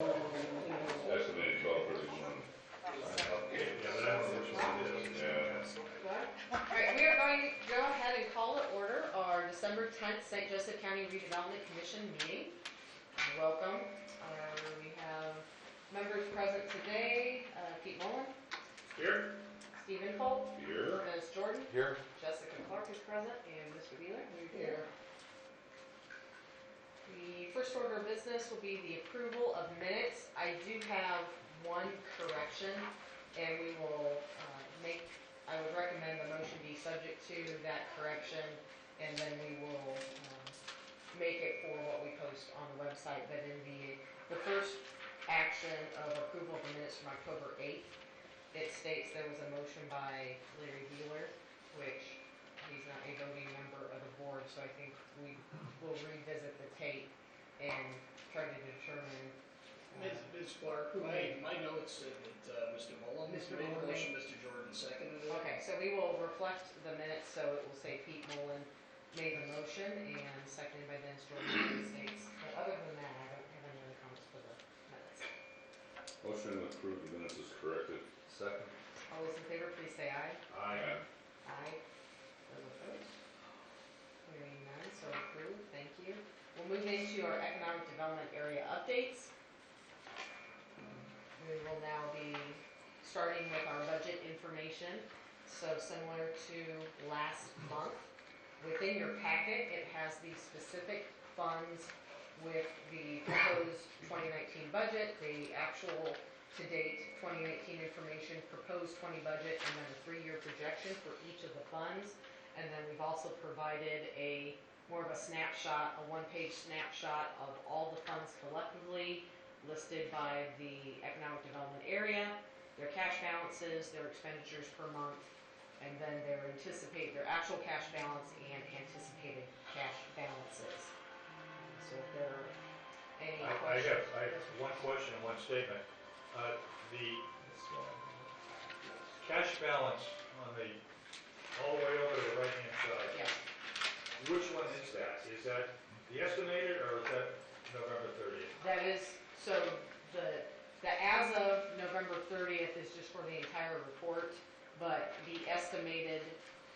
Estimated 12/31. Okay, yeah, but I don't know which one it is. Yeah. Alright, we are going to go ahead and call to order our December 10th St. Joseph County Redevelopment Commission meeting. Welcome. We have members present today, Pete Mullen, Here? Stephen Holt, Here. Dennis Jordan, Here. Jessica Clark is present, and Mr. Wheeler, you're here. The first order of business will be the approval of minutes. I do have one correction, and we will I would recommend the motion be subject to that correction, and then we will make it for what we post on the website. But in the first action of approval of the minutes from October 8th, it states there was a motion by Larry Wheeler, which he's not a voting member of the board, so I think we will revisit the tape and try to determine. Ms. Clark, my notes said that Mr. Mullen made the motion, Mr. Jordan seconded it. Okay, so we will reflect the minutes, so it will say Pete Mullen made the motion and seconded by Dennis Jordan states. But other than that, I don't have any other comments for the minutes. Motion to approve the minutes is corrected. Second. All those in favor, please say aye. Aye. Aye. Those opposed? Hearing none, so approved. Thank you. We'll move into our economic development area updates. We will now be starting with our budget information. So similar to last month, within your packet, it has the specific funds with the proposed 2019 budget, the actual to-date 2019 information, proposed 20 budget, and then a 3-year projection for each of the funds. And then we've also provided more of a snapshot, a one-page snapshot of all the funds collectively, listed by the economic development area, their cash balances, their expenditures per month, and then their actual cash balance and anticipated cash balances. So if there are any I questions. have one question and one statement. The cash balance on all the way over to the right-hand side. Yes. Which one is that? Is that the estimated or is that November 30th? That is, so the as of November 30th is just for the entire report, but the estimated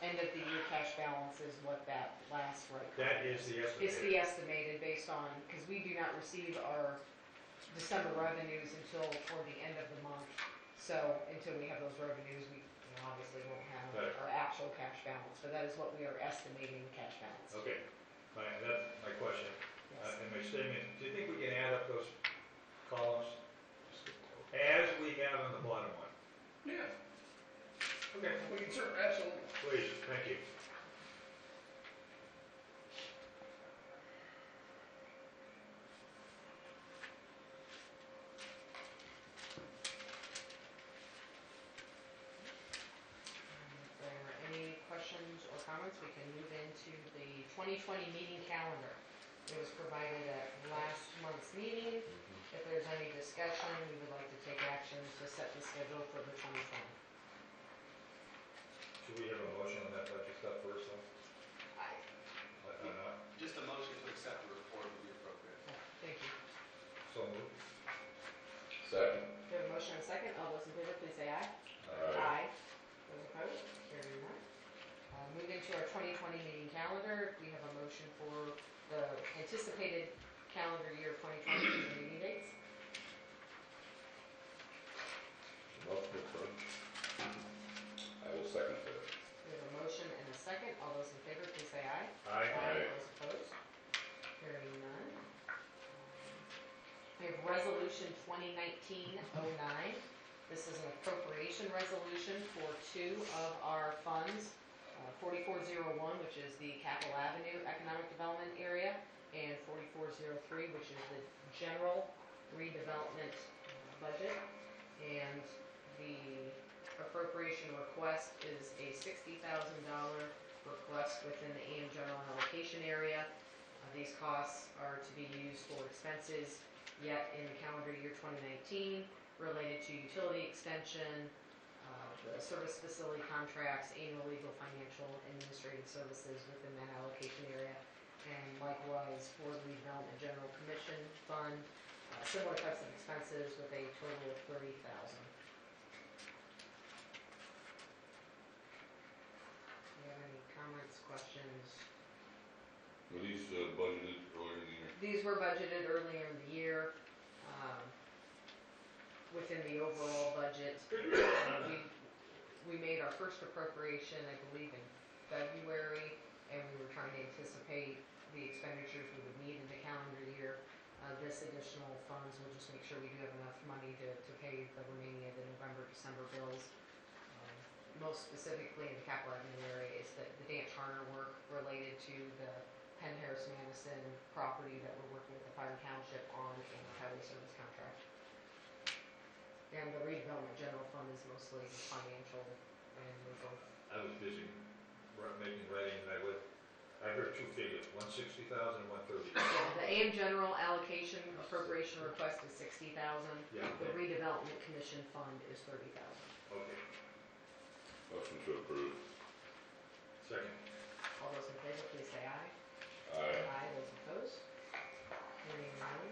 end of the year cash balance is what that last That is the estimated. It's the estimated based on, because we do not receive our December revenues until toward the end of the month. So until we have those revenues, we obviously won't have Right. our actual cash balance. But that is what we are estimating the cash balance. Okay, that's my question. Yes. And my statement, do you think we can add up those columns as we have on the bottom one? Yeah, Okay, we can certainly, absolutely. please, thank you. If there are any questions or comments, we can move into the 2020 meeting calendar. It was provided at last month's meeting. If there's any discussion, we would like to take action to set the schedule for the 2020. Should we have a motion on that budget stuff first, though? Not? Just a motion to accept the report would be appropriate. Thank you. So moved. Second. We have a motion and a second. All those in favor, please say aye. Aye. Those opposed? Hearing none. Move into our 2020 meeting calendar. We have a motion for the anticipated calendar year 2020 meeting dates. Motion approved. I will second that. We have a motion and a second. All those in favor, please say aye. Aye. Those opposed? Hearing none. We have Resolution 2019-09. This is an appropriation resolution for 2 of our funds, 4401, which is the Capitol Avenue Economic Development Area, and 4403, which is the general redevelopment budget. And the appropriation request is a $60,000 request within the AM general allocation area. These costs are to be used for expenses yet in the calendar year 2019 related to utility extension, the service facility contracts, annual legal, financial, administrative services within that allocation area, and likewise for the Redevelopment General Commission Fund, similar types of expenses with a total of $30,000. Do you have any comments, questions? Were these budgeted earlier in the year? These were budgeted earlier in the year, within the overall budget. We made our first appropriation, I believe, in February, and we were trying to anticipate the expenditures we would need in the calendar year. This additional funds will just make sure we do have enough money to pay the remaining of the November, December bills. Most specifically in the capital admin area is the Dan Charter work related to the Penn Harris Madison property that we're working with the Fire Township on in the highway service contract. And the redevelopment general fund is mostly financial and legal. I was busy making writing, and I heard two figures, 160,000 and 130,000. Yeah, the AM general allocation appropriation request is 60,000. Yeah. The redevelopment commission fund is 30,000. Okay, Motion to approve. second. All those in favor, please say aye. Aye. Aye, those opposed? Hearing none.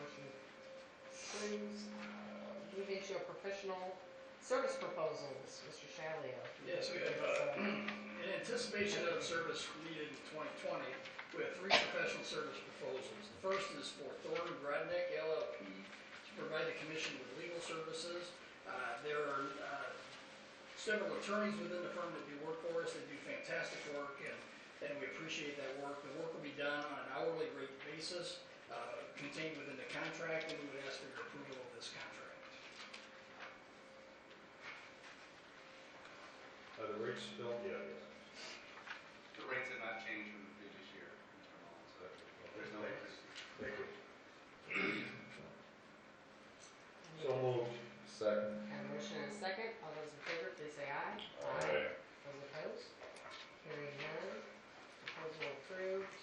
Motion approves. Moving to a professional service proposals, Mr. Shalio. Yes, we have, in anticipation of service needed in 2020, we have 3 professional service proposals. The first is for Thornton Grodnick LLP to provide the commission with legal services. There are several attorneys within the firm that do work for us. They do fantastic work, and we appreciate that work. The work will be done on an hourly rate basis, contained within the contract, and we would ask for your approval of this contract. Are the rates still? Yeah. The rates have not changed from the previous year, Mr. Mullins, so there's no increase. Thank you. So moved. Second. Have a motion and a second. All those in favor, please say aye. Aye. Those opposed? Hearing none. Proposal approved.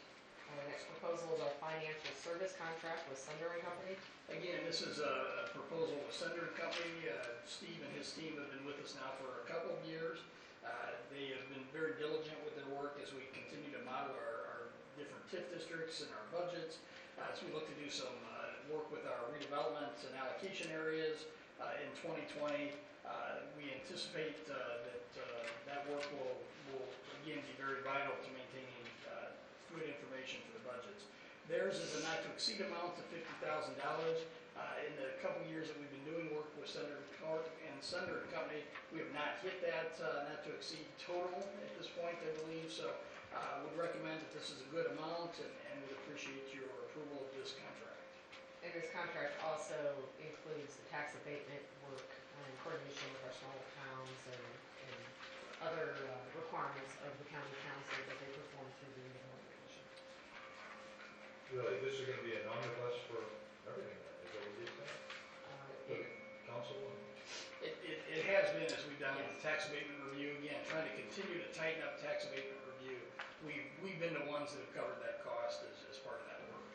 The next proposal is our financial service contract with Sunder and Company. Again, this is a proposal with Sunder and Company. Steve and his team have been with us now for a couple of years. They have been very diligent with their work as we continue to model our different TIF districts and our budgets. As we look to do some work with our redevelopment and allocation areas in 2020, we anticipate that work will again be very vital to maintaining good information for the budgets. Theirs is a not to exceed amount of $50,000. In the couple years that we've been doing work with Sunder and Company, we have not hit that not to exceed total at this point, I believe. So would recommend that this is a good amount and would appreciate your approval of this contract. And this contract also includes the tax abatement work in coordination with our smaller towns and other requirements of the county council that they perform through the redevelopment commission. Really, this is going to be an omnibus for everything, is that what you're saying? The council? It has been, as we've done with the tax abatement review, again, trying to continue to tighten up tax abatement review. We've been the ones that have covered that cost as part of that work.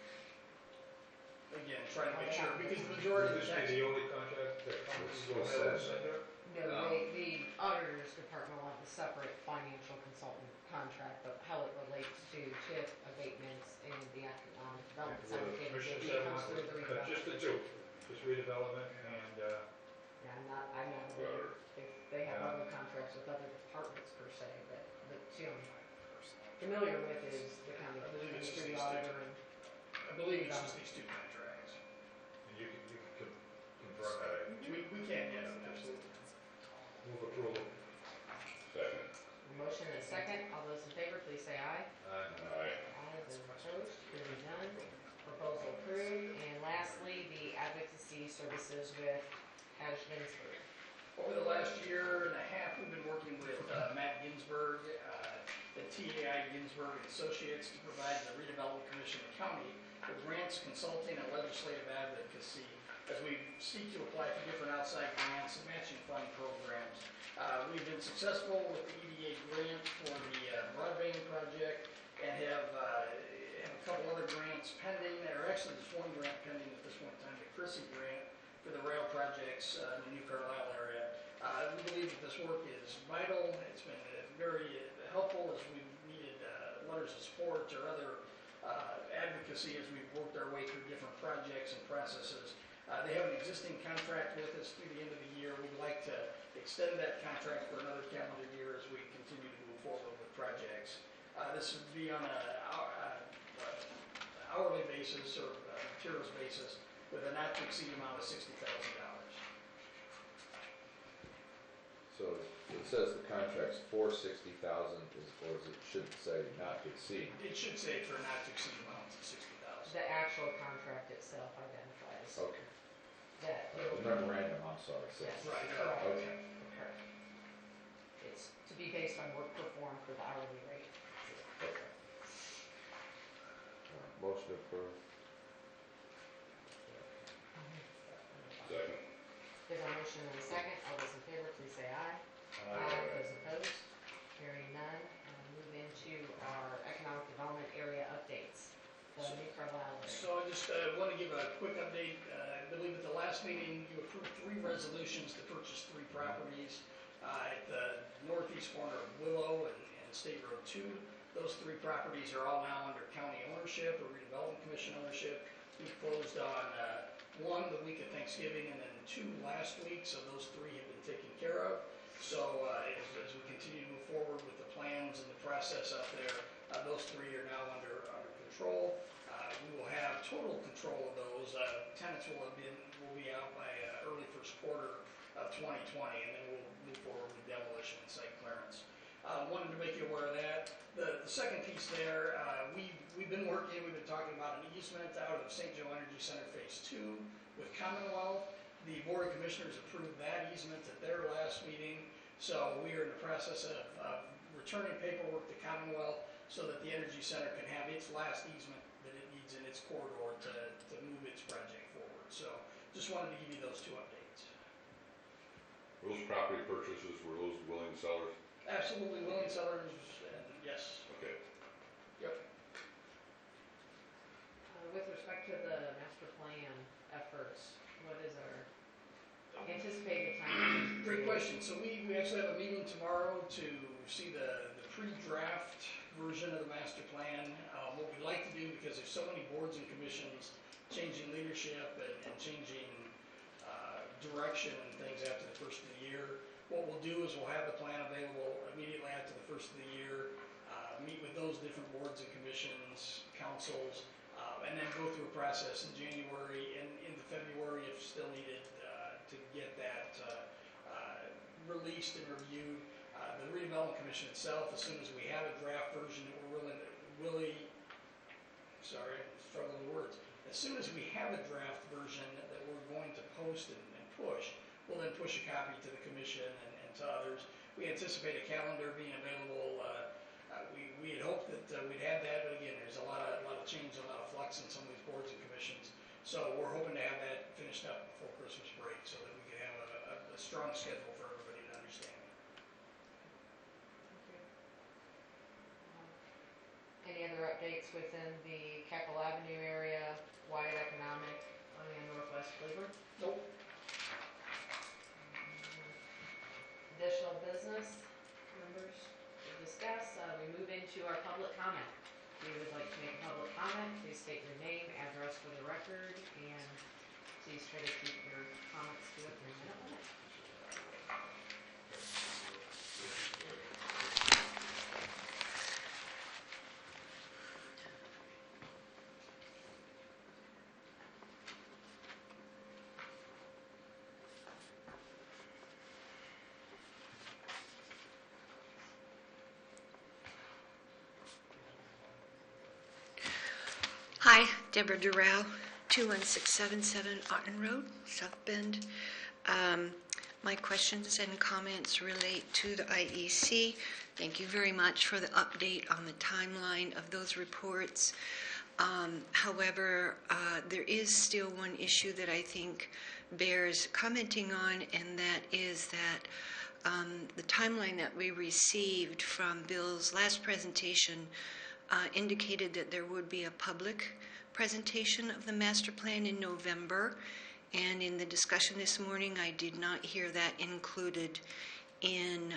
Again, trying to make sure, because the majority of Will the this tax. be the only contract that comes with Sunder? No, the auditor's department will have a separate financial consultant contract, but how it relates to TIF abatements and the economic development side of it, Commissioners it have comes through the redevelopment. just the two, just redevelopment and, Yeah, I'm not aware if they have other contracts with other departments per se, but the two I'm familiar with is the county I believe it's commissioner, the just these auditor, two. and I believe it's just these 2 contracts. and you can confirm that. We can, yes, absolutely. Move approval. Second. a motion and a second. All those in favor, please say aye. Aye. Aye. Aye, those opposed, hearing none. Proposal approved. And lastly, the advocacy services with Hash Ginsburg. Over the last year and a half, we've been working with Matt Ginsburg, the TAI Ginsburg and Associates to provide the Redevelopment Commission of the county with grants, consulting, and legislative advocacy as we seek to apply for different outside grants and matching fund programs. We've been successful with the EDA grant for the broadband project and have a couple other grants pending, or actually there's one grant pending at this point in time, the Chrissy grant for the rail projects in the New Carlisle area. We believe that this work is vital. It's been very helpful as we've needed letters of support or other advocacy as we've worked our way through different projects and processes. They have an existing contract with us through the end of the year. We'd like to extend that contract for another calendar year as we continue to move forward with projects. This would be on an hourly basis or materials basis with a not to exceed amount of $60,000. So it says the contract's for $60,000, or it shouldn't say not to exceed. It should say for not to exceed amount of $60,000. The actual contract itself identifies Okay. that. The memorandum, I'm sorry, says. Yes, Right. correct. Okay. Correct. It's to be based on work performed for the hourly rate. Okay. Motion approved. Second. There's a motion and a second. All those in favor, please say aye. Those opposed? Hearing none. Move into our economic development area updates. The new Carlisle area. So I just want to give a quick update. I believe at the last meeting you approved 3 resolutions to purchase 3 properties at the northeast corner of Willow and State Road 2. Those 3 properties are all now under county ownership or Redevelopment Commission ownership. We closed on 1 the week of Thanksgiving and then 2 last week, so those 3 have been taken care of. So as we continue to move forward with the plans and the process out there, those 3 are now under control. We will have total control of those. Tenants will be out by early first quarter of 2020, and then we'll move forward with demolition and site clearance. Wanted to make you aware of that. The second piece there, we've been talking about an easement out of St. Joe Energy Center Phase 2 with Commonwealth. The Board of Commissioners approved that easement at their last meeting, so we are in the process of returning paperwork to Commonwealth so that the Energy Center can have its last easement that it needs in its corridor to move its project forward. So just wanted to give you those 2 updates. Those property purchases, were those willing sellers? Absolutely willing sellers, and yes. Okay. Yep. With respect to the master plan efforts, what is our anticipated timeline? Great question. So we actually have a meeting tomorrow to see the pre-draft version of the master plan. What we'd like to do, because there's so many boards and commissions changing leadership and changing direction and things after the first of the year, what we'll do is we'll have the plan available immediately after the first of the year, meet with those different boards and commissions, councils, and then go through a process in January and into February if still needed to get that released and reviewed. The Redevelopment Commission itself, as soon as we have a draft version that we're struggling with words. As soon as we have a draft version that we're going to post and push, we'll then push a copy to the commission and to others. We anticipate a calendar being available. We had hoped that we'd have that, but again, there's a lot of change, a lot of flux in some of these boards and commissions. So we're hoping to have that finished up before Christmas break so that we can have a strong schedule for everybody to understand. Any other updates within the Capitol Avenue area, wide economic on the Northwest Cleveland? Nope. Additional business, members to discuss. We move into our public comment. If you would like to make a public comment, please state your name, address for the record, and please try to keep your comments to a 3-minute limit. Hi, Deborah Durrell, 21677 Otten Road, South Bend. My questions and comments relate to the IEC. Thank you very much for the update on the timeline of those reports. However, there is still one issue that I think bears commenting on, and that is that the timeline that we received from Bill's last presentation indicated that there would be a public presentation of the master plan in November, and in the discussion this morning I did not hear that included in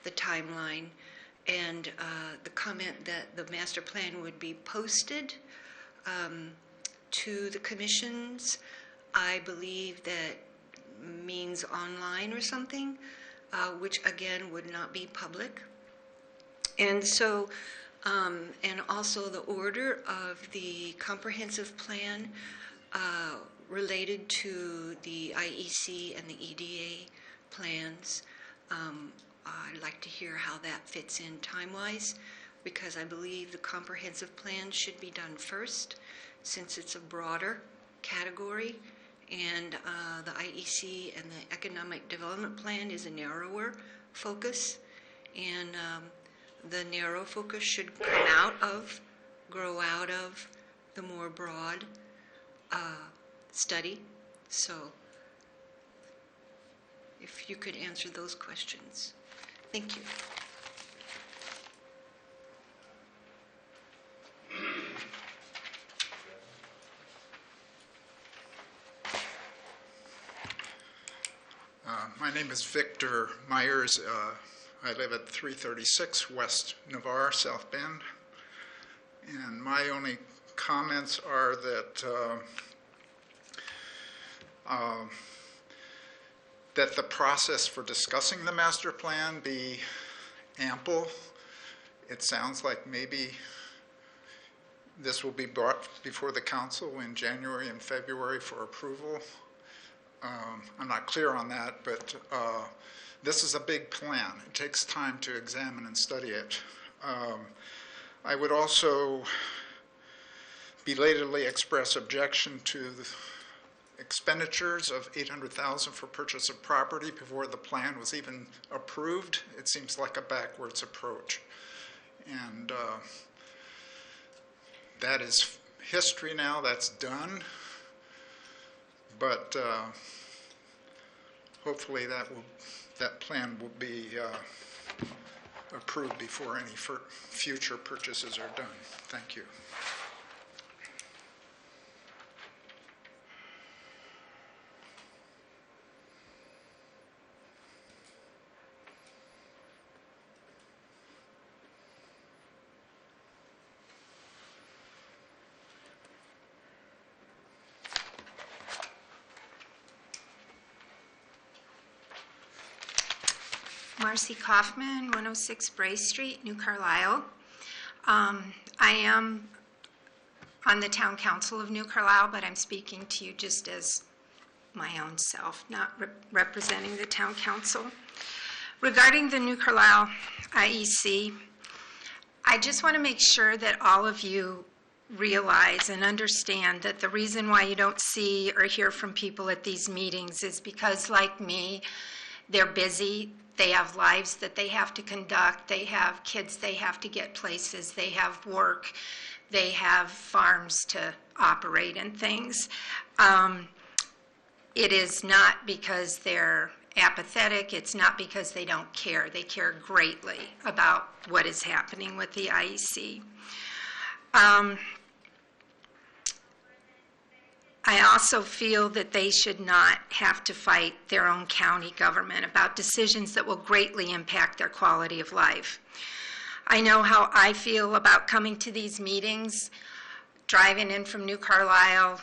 the timeline. and the comment that the master plan would be posted to the commissions, I believe that means online or something, which again would not be public. And so, and also the order of the comprehensive plan related to the IEC and the EDA plans. I'd like to hear how that fits in time-wise, because I believe the comprehensive plan should be done first, since it's a broader category, and the IEC and the economic development plan is a narrower focus, and the narrow focus should grow out of the more broad study. So if you could answer those questions. Thank you. My name is Victor Myers. I live at 336 West Navarre, South Bend. And my only comments are that that the process for discussing the master plan be ample. It sounds like maybe this will be brought before the council in January and February for approval. I'm not clear on that, but this is a big plan. It takes time to examine and study it. I would also belatedly express objection to the expenditures of $800,000 for purchase of property before the plan was even approved. It seems like a backwards approach. And that is history now, that's done. But hopefully that plan will be approved before any future purchases are done. Thank you. Marcy Kaufman, 106 Bray Street, New Carlisle. I am on the Town Council of New Carlisle, but I'm speaking to you just as my own self, not representing the Town Council. Regarding the New Carlisle IEC, I just want to make sure that all of you realize and understand that the reason why you don't see or hear from people at these meetings is because, like me, they're busy. They have lives that they have to conduct. They have kids they have to get places. They have work. They have farms to operate and things. It is not because they're apathetic. It's not because they don't care. They care greatly about what is happening with the IEC. I also feel that they should not have to fight their own county government about decisions that will greatly impact their quality of life. I know how I feel about coming to these meetings, driving in from New Carlisle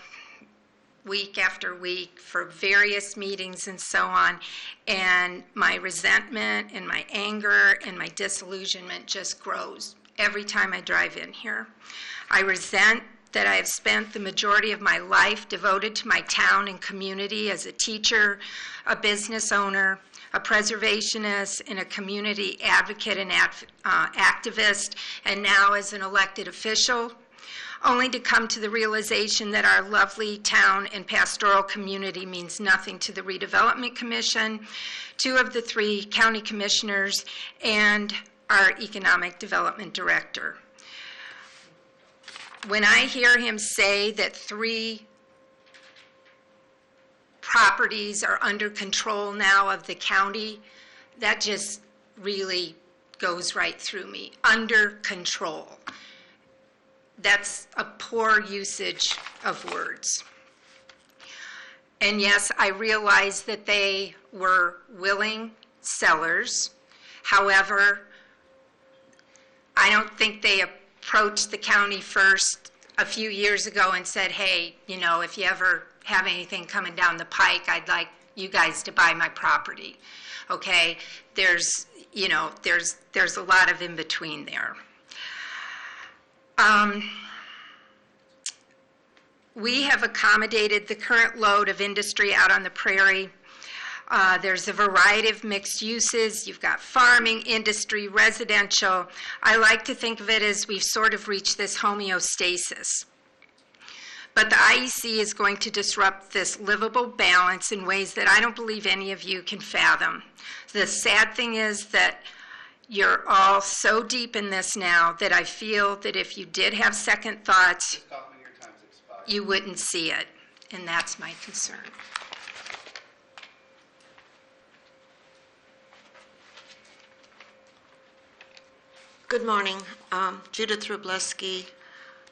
week after week for various meetings and so on, and my resentment and my anger and my disillusionment just grows every time I drive in here. I resent that I have spent the majority of my life devoted to my town and community as a teacher, a business owner, a preservationist, and a community advocate and activist, and now as an elected official, only to come to the realization that our lovely town and pastoral community means nothing to the Redevelopment Commission, 2 of the 3 county commissioners, and our economic development director. When I hear him say that 3 properties are under control now of the county, that just really goes right through me. Under control. That's a poor usage of words. And yes, I realize that they were willing sellers. However, I don't think they approached the county first a few years ago and said, hey, you know, if you ever have anything coming down the pike, I'd like you guys to buy my property. Okay? There's a lot of in between there. We have accommodated the current load of industry out on the prairie. There's a variety of mixed uses. You've got farming, industry, residential. I like to think of it as we've sort of reached this homeostasis. But the IEC is going to disrupt this livable balance in ways that I don't believe any of you can fathom. The sad thing is that you're all so deep in this now that I feel that if you did have second thoughts, Ms. Kaufman, your time's expired. you wouldn't see it. And that's my concern. Good morning. Judith Wroblewski,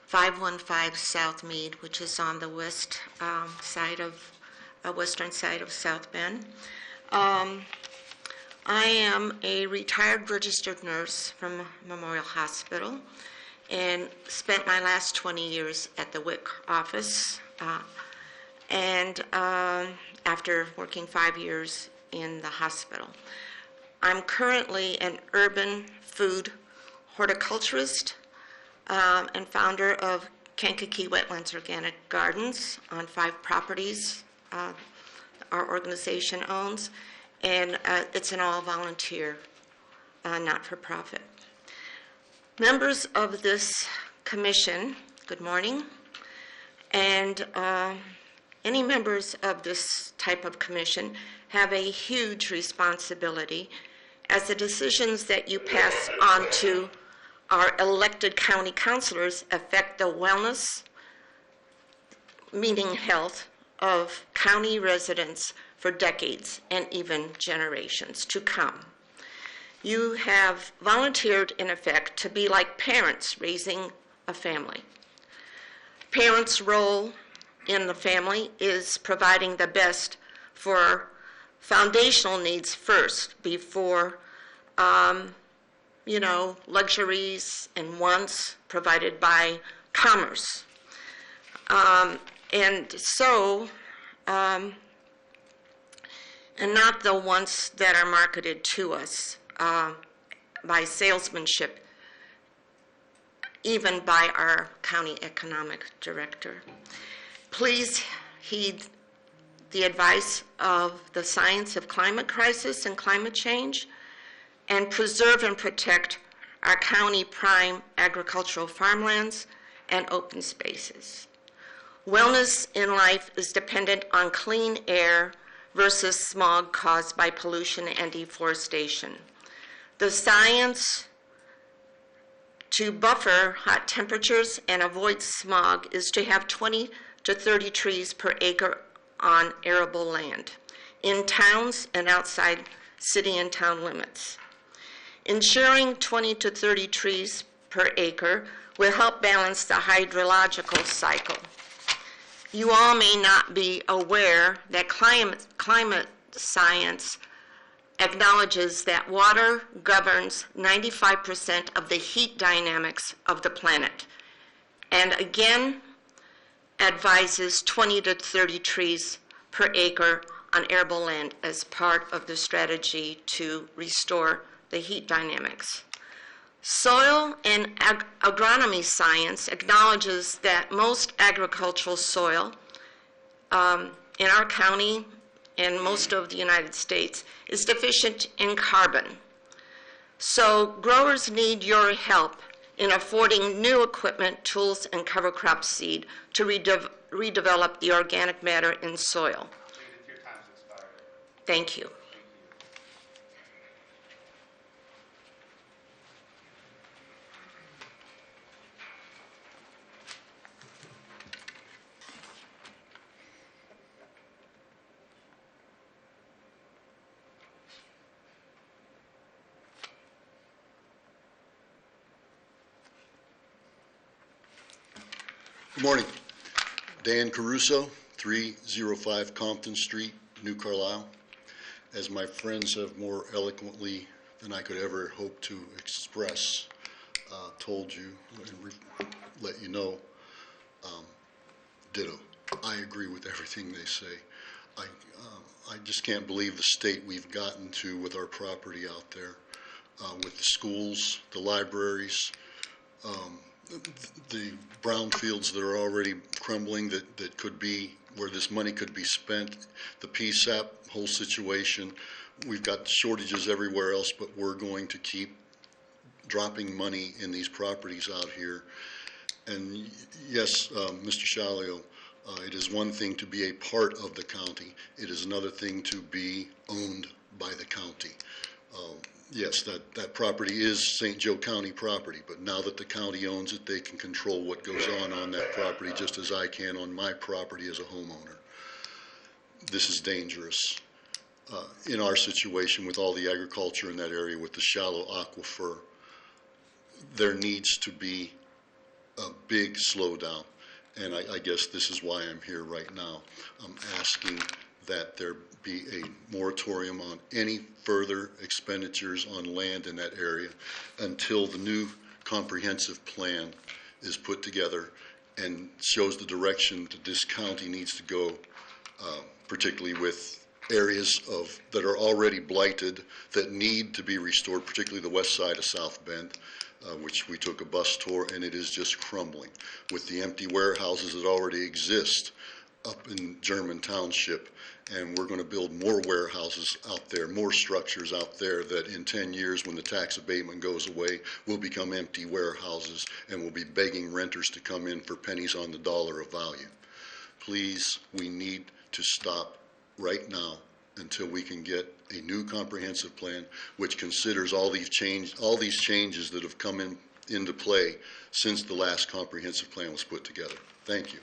515 South Mead, which is on the west western side of South Bend. I am a retired registered nurse from Memorial Hospital and spent my last 20 years at the WIC office, and after working 5 years in the hospital. I'm currently an urban food horticulturist and founder of Kankakee Wetlands Organic Gardens on 5 properties our organization owns, and it's an all-volunteer, not-for-profit. Members of this commission, good morning, and any members of this type of commission have a huge responsibility as the decisions that you pass on to our elected county councilors affect the wellness, meaning health, of county residents for decades and even generations to come. You have volunteered, in effect, to be like parents raising a family. Parents' role in the family is providing the best for foundational needs first before luxuries and wants provided by commerce. And not the wants that are marketed to us by salesmanship, even by our county economic director. Please heed the advice of the science of climate crisis and climate change, and preserve and protect our county prime agricultural farmlands and open spaces. Wellness in life is dependent on clean air versus smog caused by pollution and deforestation. The science to buffer hot temperatures and avoid smog is to have 20 to 30 trees per acre on arable land, in towns and outside city and town limits. Ensuring 20 to 30 trees per acre will help balance the hydrological cycle. You all may not be aware that climate science acknowledges that water governs 95% of the heat dynamics of the planet, and again advises 20 to 30 trees per acre on arable land as part of the strategy to restore the heat dynamics. Soil and agronomy science acknowledges that most agricultural soil in our county and most of the United States is deficient in carbon. So growers need your help in affording new equipment, tools, and cover crop seed to redevelop the organic matter in soil. Judith, your time's expired. Thank you. Good morning. Dan Caruso, 305 Compton Street, New Carlisle. As my friends have more eloquently than I could ever hope to express, told you and let you know, ditto. I agree with everything they say. I just can't believe the state we've gotten to with our property out there, with the schools, the libraries, the brownfields that are already crumbling that could be where this money could be spent, the PSAP whole situation. We've got shortages everywhere else, but we're going to keep dropping money in these properties out here. And yes, Mr. Shalio, it is one thing to be a part of the county. It is another thing to be owned by the county. Yes, that property is St. Joe County property, but now that the county owns it, they can control what goes on that property just as I can on my property as a homeowner. This is dangerous. In our situation with all the agriculture in that area with the shallow aquifer, there needs to be a big slowdown. And I guess this is why I'm here right now. I'm asking that there be a moratorium on any further expenditures on land in that area until the new comprehensive plan is put together and shows the direction that this county needs to go, particularly with areas that are already blighted that need to be restored, particularly the west side of South Bend, which we took a bus tour, and it is just crumbling with the empty warehouses that already exist up in German Township. And we're going to build more warehouses out there, more structures out there that in 10 years when the tax abatement goes away will become empty warehouses and will be begging renters to come in for pennies on the dollar of value. Please, we need to stop right now until we can get a new comprehensive plan which considers all these changes that have come into play since the last comprehensive plan was put together. Thank you.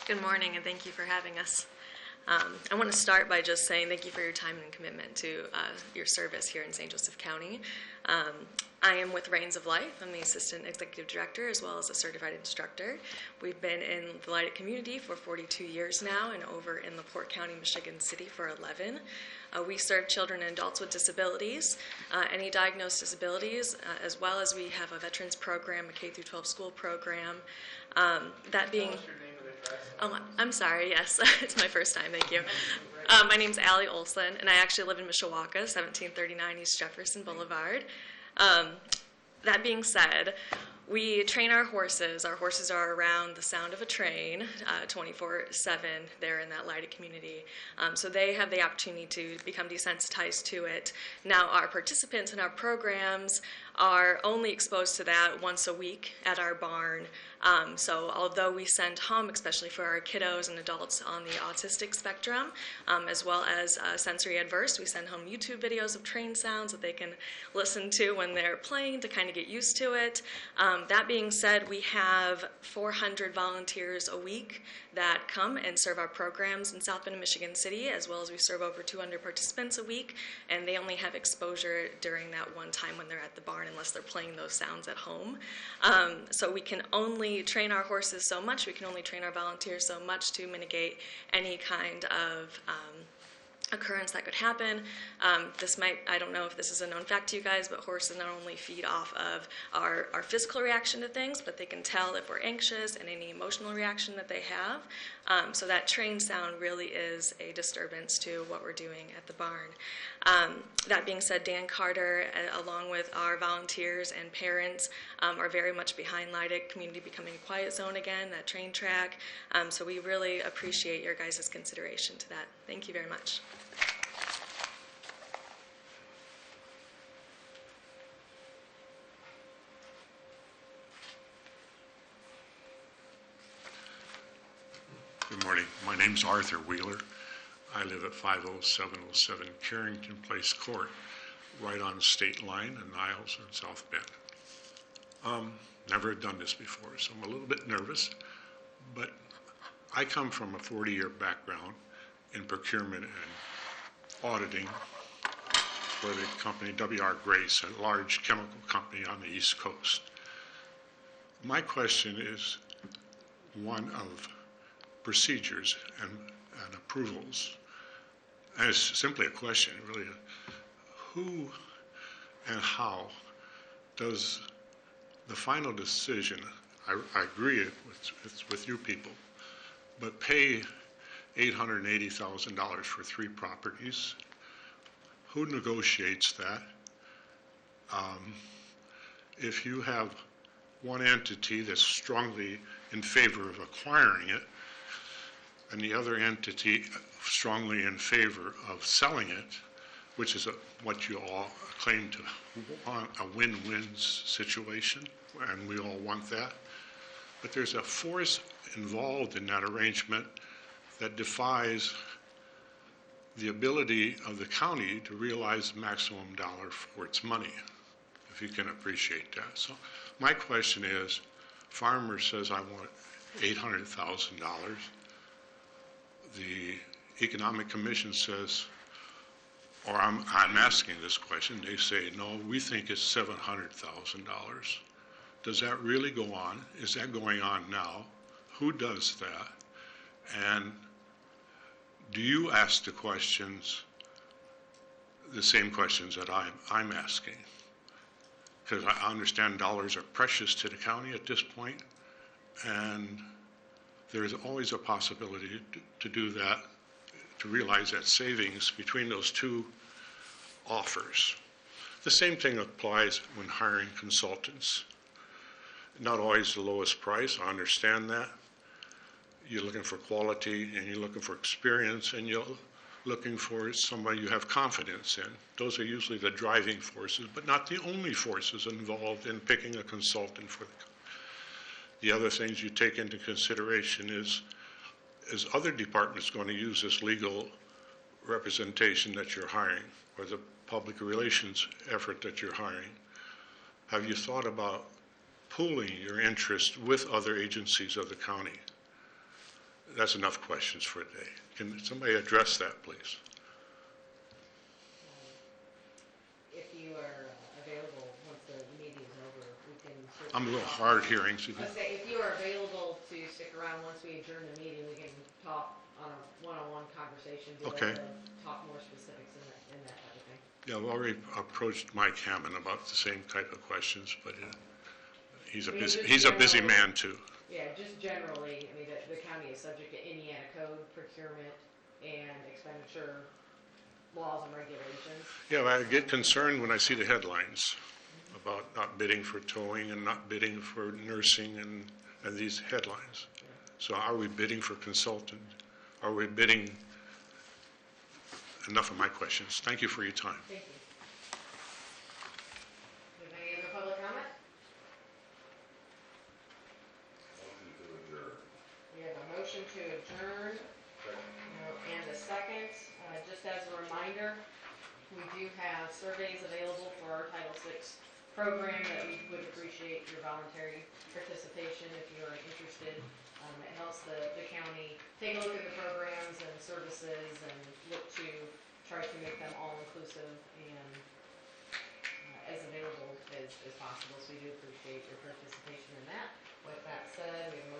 Good morning, and thank you for having us. I want to start by just saying thank you for your time and commitment to your service here in St. Joseph County. I am with Reins of Life. I'm the Assistant Executive Director as well as a certified instructor. We've been in the Lighted community for 42 years now and over in LaPorte County, Michigan City for 11. We serve children and adults with disabilities, any diagnosed disabilities, as well as we have a veterans program, a K-12 school program. That being... Oh, I'm sorry, yes, it's my first time, thank you. My name's Aly Olsen, and I actually live in Mishawaka, 1739 East Jefferson Boulevard. That being said, we train our horses. Our horses are around the sound of a train 24/7 there in that lighted community. So they have the opportunity to become desensitized to it. Now our participants in our programs are only exposed to that once a week at our barn. So although we send home, especially for our kiddos and adults on the autistic spectrum, as well as sensory adverse, we send home YouTube videos of train sounds that they can listen to when they're playing to kind of get used to it. That being said, we have 400 volunteers a week that come and serve our programs in South Bend and Michigan City, as well as we serve over 200 participants a week, and they only have exposure during that one time when they're at the barn unless they're playing those sounds at home. So we can only train our horses so much, we can only train our volunteers so much to mitigate any kind of occurrence that could happen. This might, I don't know if this is a known fact to you guys, but horses not only feed off of our physical reaction to things, but they can tell if we're anxious and any emotional reaction that they have. So that train sound really is a disturbance to what we're doing at the barn. That being said, Dan Carter, along with our volunteers and parents, are very much behind Lighted Community becoming a quiet zone again, that train track. So we really appreciate your guys' consideration to that. Thank you very much. Good morning. My name's Arthur Wheeler. I live at 50707 Carrington Place Court, right on the state line in Niles and South Bend. Never had done this before, so I'm a little bit nervous, but I come from a 40-year background in procurement and auditing for the company W.R. Grace, a large chemical company on the East Coast. My question is, one of procedures and approvals. And it's simply a question, really. Who and how does the final decision, I agree with you people, but pay $880,000 for 3 properties? Who negotiates that? If you have one entity that's strongly in favor of acquiring it, and the other entity strongly in favor of selling it, which is what you all claim to want, a win-win situation, and we all want that. But there's a force involved in that arrangement that defies the ability of the county to realize the maximum dollar for its money, if you can appreciate that. So my question is, farmer says, I want $800,000. The Economic Commission says, or I'm asking this question, they say, no, we think it's $700,000. Does that really go on? Is that going on now? Who does that? And do you ask the questions, the same questions that I'm asking? Because I understand dollars are precious to the county at this point, and there's always a possibility to do that, to realize that savings between those 2 offers. The same thing applies when hiring consultants. Not always the lowest price, I understand that. You're looking for quality, and you're looking for experience, and you're looking for somebody you have confidence in. Those are usually the driving forces, but not the only forces involved in picking a consultant for the other things you take into consideration is other departments going to use this legal representation that you're hiring, or the public relations effort that you're hiring? Have you thought about pooling your interest with other agencies of the county? That's enough questions for today. Can somebody address that, please? If you are available once the meeting is over, we can. I'm a little hard hearing. So I say, if you are available to stick around once we adjourn the meeting, we can talk on a one-on-one conversation. Okay. Talk more specifics in that type of thing. Yeah, I've already approached Mike Hammond about the same type of questions, but he's a busy man too. Yeah, just generally, I mean, the county is subject to Indiana code, procurement, and expenditure laws and regulations. Yeah, I get concerned when I see the headlines about not bidding for towing and not bidding for nursing and these headlines. So are we bidding for consultant? Are we bidding? Enough of my questions. Thank you for your time. Thank you. Do you have any other public comment? Motion to adjourn. We have a motion to adjourn and a second. Just as a reminder, we do have surveys available for our Title VI program that we would appreciate your voluntary participation if you are interested. It helps the county take a look at the programs and services and look to try to make them all inclusive and as available as possible. So we do appreciate your participation in that. With that said, we have a